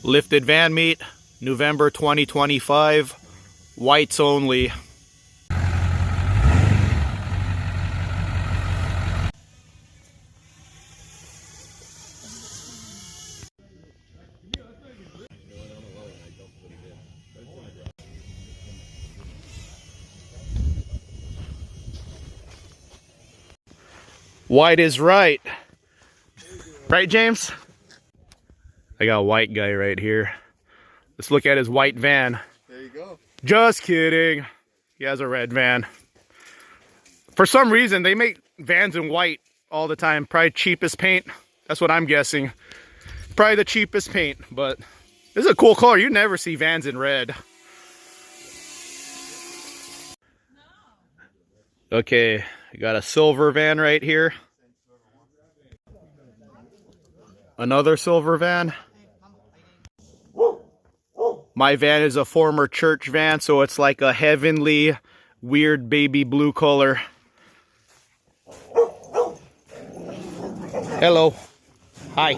Lifted van meet, November 2025, whites only. White is right. Right, James? I got a white guy right here. Let's look at his white van. There you go. Just kidding. He has a red van. For some reason, they make vans in white all the time. Probably cheapest paint. That's what I'm guessing. Probably the cheapest paint, but this is a cool color. You never see vans in red. Okay, I got a silver van right here. Another silver van. My van is a former church van, so it's like a heavenly, weird baby blue color. Hello. Hi.